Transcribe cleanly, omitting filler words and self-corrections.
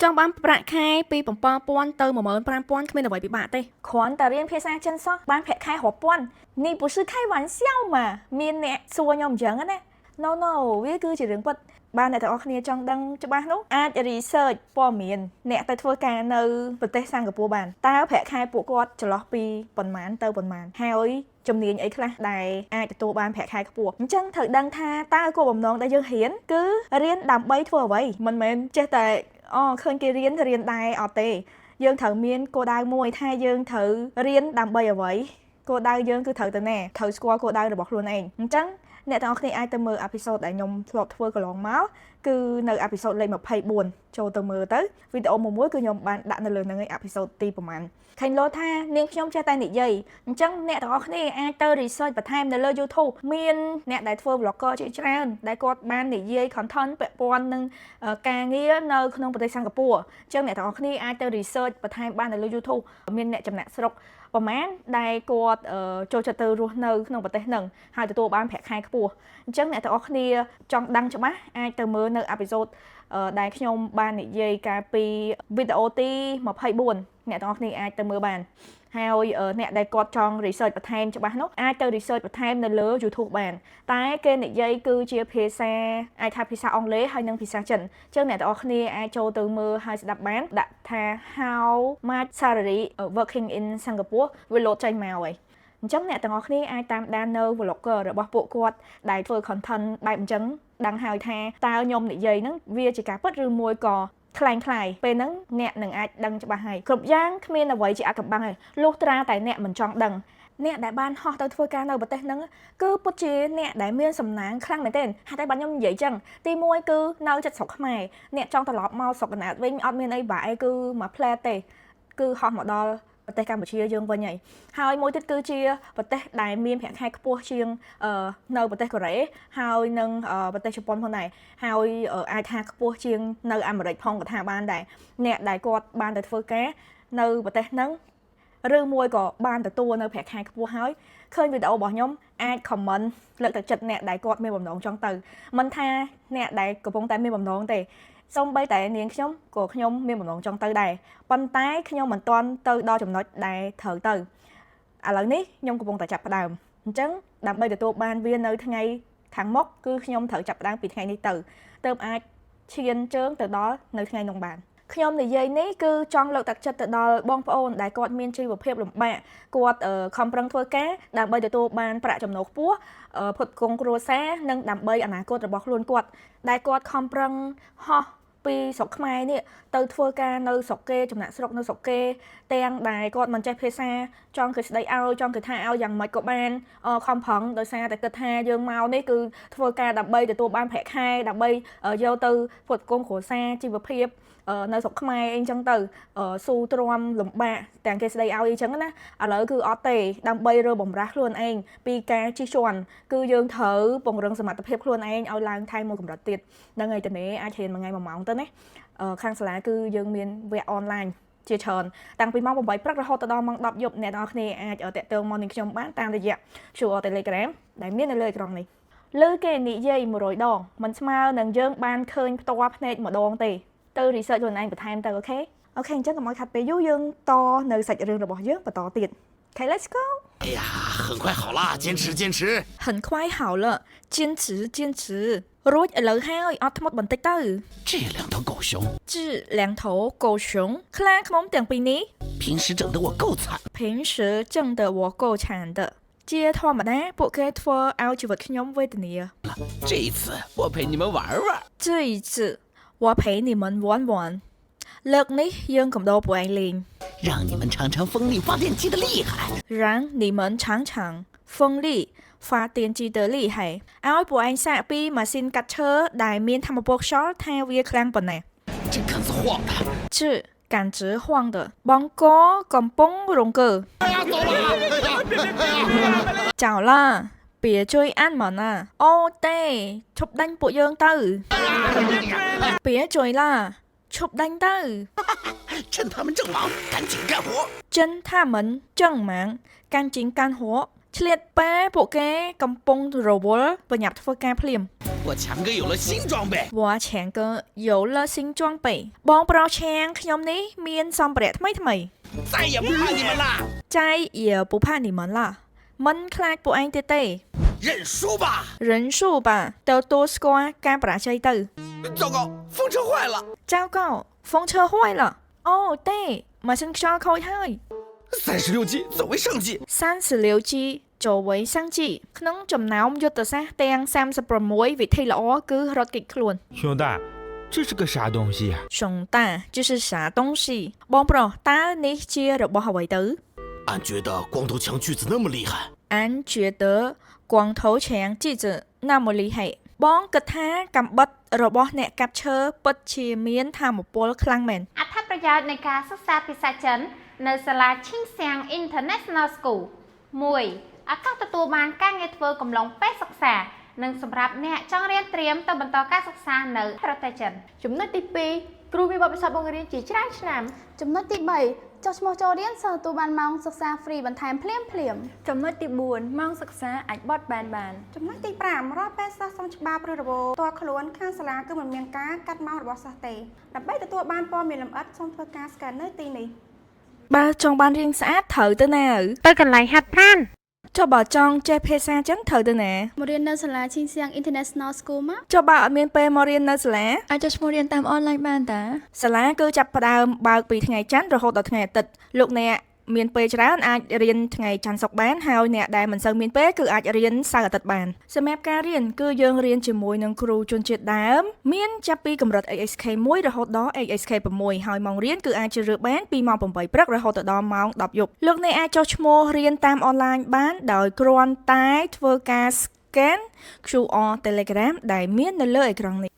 ចង់បានប្រាក់ខែពី7,000ទៅ15,000គ្មានអ្វីពិបាកទេគ្រាន់តែរៀនភាសាចិនសោះបានប្រាក់ខែរាប់ពាន់នេះ不是开玩笑嘛មានអ្នកសួរខ្ញុំអញ្ចឹងណា No វាគឺជារឿងពិតបានអ្នកទាំងអស់គ្នាចង់ដឹងច្បាស់នោះអាច research ព័ត៌មានអ្នកទៅធ្វើការនៅប្រទេសសិង្ហបុរីបានតើប្រាក់ខែពួកគាត់ចន្លោះពីប៉ុន្មានទៅប៉ុន្មានហើយជំនាញអីខ្លះដែលអាចទទួលបានប្រាក់ខែខ្ពស់អញ្ចឹងត្រូវដឹងថាតើគោលបំណងដែលយើងរៀនគឺរៀនដើម្បីធ្វើអ្វីមិនមែនចេះតែឃើញគេរៀនដែរអត់ទេយើងត្រូវមានគោលដៅមួយថាយើងត្រូវរៀនដើម្បីអ្វីគោលដៅយើងគឺត្រូវទៅណាត្រូវស្គាល់គោលដៅរបស់ខ្លួនឯងអញ្ចឹងអ្នកទាំងអស់គ្នាអាចទៅមើលអេពីសូតដែលខ្ញុំធ្លាប់ធ្វើកន្លងមកគឺនៅអេពីសូតលេខ24ចូលទៅមើលទៅវីដេអូមួយគឺខ្ញុំបានដាក់នៅលើហ្នឹងឯអេពីសូតទីប្រហែលឃើញលោថានាងខ្ញុំចេះតែនិយាយអញ្ចឹងអ្នកទាំងអស់គ្នាអាចទៅ research បន្ថែមនៅលើ YouTube មានអ្នកដែលធ្វើ vlogger ជាច្រើនដែលគាត់បាននិយាយ content ពាក់ព័ន្ធនឹងការងារនៅក្នុងប្រទេសសិង្ហបុរីអញ្ចឹងអ្នកទាំងអស់គ្នាអាចទៅ research បន្ថែមបាននៅលើ YouTube មានអ្នកចំណាក់ស្រុកប្រហែលដែលគាត់ចូលចិត្តទៅរស់នៅក្នុងប្រទេសហ្នឹងហើយទទួលបានប្រាក់ខែខ្ពស់អញ្ចឹងអ្នកទាំងអស់គ្នាចង់ដឹងច្បាស់អាចទៅមើលនៅអេពីសូតដែលខ្ញុំបាននិយាយកាលពីវីដេអូទី24អ្នកទាំងអស់គ្នាអាចទៅមើលបានហើយអ្នកដែលគាត់ចង់ research បន្ថែមច្បាស់នោះអាចទៅ research បន្ថែមនៅលើ YouTube បានតែគេនិយាយគឺជាភាសាអាចថាភាសាអង់គ្លេសហើយនិងភាសាចិនអញ្ចឹងអ្នកទាំងអស់គ្នាអាចចូលទៅមើលហើយស្ដាប់បានដាក់ថា how much salary working in Singapore វាលោតចេញមកហើយអញ្ចឹងអ្នកទាំងអស់គ្នាអាចតាមដាននៅ vlogger របស់ពួកគាត់ដែលធ្វើ content បែបអញ្ចឹងដឹងហើយថាតើខ្ញុំនិយាយហ្នឹងវាជាការពិតឬមួយក៏ខ្លាំងខ្លាយពេលហ្នឹងអ្នកនឹងអាចដឹងច្បាស់ហើយគ្រប់យ៉ាងគ្មានអ្វីជាអាថ៌កំបាំងហើយលុះត្រាតែអ្នកមិនចង់ដឹងអ្នកដែលបានហោះទៅធ្វើការនៅប្រទេសហ្នឹងគឺពិតជាអ្នកដែលមានសំណាងខ្លាំងមែនទែនហើយតែបាទខ្ញុំនិយាយចឹងទី1គឺនៅចិត្តស្រុកខ្មែរអ្នកចង់ត្រឡប់មកស្រុកកណ្ដាលវិញអត់មានអីបាក់អីគឺមកផ្លែទេគឺហោះមកដល់ប្រទេសកម្ពុជាយើងវិញហើយមួយទៀតគឺជាប្រទេសដែលមានប្រាក់ខែខ្ពស់ជាងនៅប្រទេសកូរ៉េហើយនិងប្រទេសជប៉ុនផងដែរហើយអាចថាខ្ពស់ជាងនៅអាមេរិកផងក៏ថាបានដែរអ្នកដែលគាត់បានទៅធ្វើការនៅប្រទេសហ្នឹងឬមួយក៏បានទទួលនៅប្រាក់ខែខ្ពស់ហើយឃើញវីដេអូរបស់ខ្ញុំអាច comment លើកទឹកចិត្តអ្នកដែលគាត់មានបំណងចង់ទៅមិនថាអ្នកដែលកំពុងតែមានបំណងទេសូម្បីតែនាងខ្ញុំក៏ខ្ញុំមានបំណងចង់ទៅដែរប៉ុន្តែខ្ញុំមិនទាន់ទៅដល់ចំណុចដែលត្រូវទៅឥឡូវនេះខ្ញុំកំពុងតែចាប់ផ្ដើមអញ្ចឹងដើម្បីទទួលបានវានៅថ្ងៃខាងមុខគឺខ្ញុំត្រូវចាប់ផ្ដើមពីថ្ងៃនេះទៅអាចឈានជើងទៅដល់នៅថ្ងៃនោះបានខ្ញុំនិយាយនេះគឺចង់លើកទឹកចិត្តទៅដល់បងប្អូនដែលគាត់មានជីវភាពលំបាកគាត់ខំប្រឹងធ្វើការដើម្បីទទួលបានប្រាក់ចំណូលខ្ពស់ផ្គត់ផ្គង់គ្រួសារនិងដើម្បីអនាគតរបស់ខ្លួនគាត់ដែលគាត់ខំប្រឹងហោះពីស្រុកខ្មែរនេះទៅធ្វើការនៅស្រុកគេចំណាក់ស្រុកនៅស្រុកគេទាំងដែលគាត់មិនចេះភាសាចង់គេស្ដីឲ្យចង់គេថាឲ្យយ៉ាងម៉េចក៏បានខំប្រឹងដោយសារតែគិតថាយើងមកនេះគឺធ្វើការដើម្បីទទួលបានប្រាក់ខែដើម្បីយកទៅផ្គត់ផ្គង់គ្រួសារជីវភាពនៅស្រុកខ្មែរអីចឹងទៅស៊ូទ្រាំលំបាកទាំងគេស្ដីឲ្យអីចឹងណាឥឡូវគឺអត់ទេដើម្បីរើបំរាស់ខ្លួនឯងពីការជិះជាន់គឺយើងត្រូវពង្រឹងសមត្ថភាពខ្លួនឯងឲ្យឡើងថែមមួយកម្រិតទៀតហ្នឹងហើយតើអាចរៀនមួយថ្ងៃ1ម៉ោងទៅណាខាងសាលាគឺយើងមានវគ្គអនឡាញជាច្រើនតាំងពីម៉ោង8ព្រឹករហូតដល់ម៉ោង10យប់អ្នកនរគ្នាអាចតាក់ទងមកនឹងខ្ញុំបានតាមរយៈ Telegram ដែលមាននៅលើអេក្រង់នេះលើគេនិយាយ100ដងមិនស្មើនឹងយើងបានឃើញផ្ទាល់ភ្នែកម្ដងទេទៅ research ខ្លួនឯងបន្ថែមទៅអូខេអញ្ចឹងកុំឲ្យខាត់ពេលយូរយើងតនៅសាច់រឿងរបស់យើងបន្តទៀត Okay, let's go. 哎呀，很快好了，坚持。很快好了，坚持រួចឥឡូវហើយអត់ធ្មត់បន្តិចទៅ这两头狗熊两头狗熊ខ្លាឃ្មុំទាំងពីរនេះ平时整得我够惨的ជាធម្មតាពួកគេធ្វើឲ្យជីវិតខ្ញុំវេទនា这一次我陪你们玩我陪你们玩លើកនេះយើងកំដរពួកឯងលេង让你们尝尝风力发电机的厉害让你们尝尝风力发电机的厉害ឲ្យពួកឯងសាកពីម៉ាស៊ីនកាត់ឈើដែលមានថាមពលខ្យល់ថាវាខ្លាំងប៉ុណ្ណា这杆子晃的是杆子晃的បងកកំពុងរង្គើចោលឡា别追按门啊អូទេឈប់ដាញ់ពួកយើងទៅ别追啦ឈប់ដាញ់ទៅ趁他们正忙赶紧干活赶紧干活ឆ្លៀតពេលពួកគេកំពុងរវល់ប្រញាប់ធ្វើការភ្លាម 我强哥有了新装备，វ៉ាឆាងក៏យល់លើស៊ីងជាងពេបងប្រុសឆាងខ្ញុំនេះមានសម្ភារៈថ្មីៗ 再也不怕你们啦！ ចៃយាពុផានីមិនឡាមិនខ្លាចពួកឯងទៀតទេ 认输吧！ រិនស៊ូបាទៅទួលស្គាល់ការបរាជ័យទៅ 糟糕，风车坏了， ចៅកោហ្វុងឈើហួយឡាអូទេម៉ាស៊ីនខ្យល់ខូចហើយ 36级走为上计。 36ជីចូលវ័យសាំងជីក្នុងចំណោមយុទ្ធសាស្ត្រទាំង36វិធីល្អគឺរត់គេចខ្លួន 兄弟，这是个啥东西呀、 ជុងតា这是啥东西បងប្រុសតើនេះជារបស់អ្វីទៅ 俺觉得光头强锯子那么厉害，俺觉得光头强记者那么厉害បងគិតថាកំបិតរបស់អ្នកកាប់ឈើពិតជាមានថាមពលខ្លាំងមែន អត្ថប្រយោជន៍នៃការសិក្សាភាសាចិននៅសាលាឈីងសៀង International School 1. ឱកាសទទួលបានការងារធ្វើកំឡុងពេលសិក្សានិងសម្រាប់អ្នកចង់រៀនត្រៀមទៅបន្តការសិក្សានៅប្រទេសចិន ចំណុចទី2គ្រូមានបទពិសោធន៍បង្រៀនជាច្រើនឆ្នាំចំណុចទី3ចុះឈ្មោះចូលរៀនសិស្សទទួលបានម៉ោងសិក្សាហ្វ្រីបន្ថែមភ្លាមចំណុចទី4ម៉ោងសិក្សាអាចបត់បែនបានចំណុចទី5រាល់ពេលសិស្សសុំច្បាប់ឬរបបតខ្លួនខាងសាលាគឺមិនមានការកាត់ម៉ោងរបស់សិស្សទេដើម្បីទទួលបានព័ត៌មានលម្អិតសូមធ្វើការស្កែននៅទីនេះ បើចង់បានរៀនស្អាតត្រូវទៅណា ទៅកន្លែងហាត់ប្រាណ ចុះបើចង់ចេះភាសាចិនត្រូវទៅណា មករៀននៅសាលាឈីងសៀង International School មក ចុះបើអត់មានពេលមករៀននៅសាលា អាចចុះឈ្មោះរៀនតាមអនឡាញបានតា សាលាគឺចាប់ផ្ដើមបើកពីថ្ងៃច័ន្ទរហូតដល់ថ្ងៃអាទិត្យលោកអ្នកមានពេលច្រើនអាចរៀនថ្ងៃច័ន្ទសុក្របានហើយអ្នកដែលមិនសូវមានពេលគឺអាចរៀនសៅរ៍អាទិត្យបានសម្រាប់ការរៀនគឺយើងរៀនជាមួយនឹងគ្រូជនជាតិដើមមានចាប់ពីកម្រិត ASK 1រហូតដល់ ASK 6ហើយម៉ោងរៀនគឺអាចជ្រើសរើសបានពីម៉ោង8ព្រឹករហូតដល់ម៉ោង10យប់លោកអ្នកអាចចុះឈ្មោះរៀនតាមអនឡាញបានដោយគ្រាន់តែធ្វើការ scan QR Telegram ដែលមាននៅលើអេក្រង់នេះ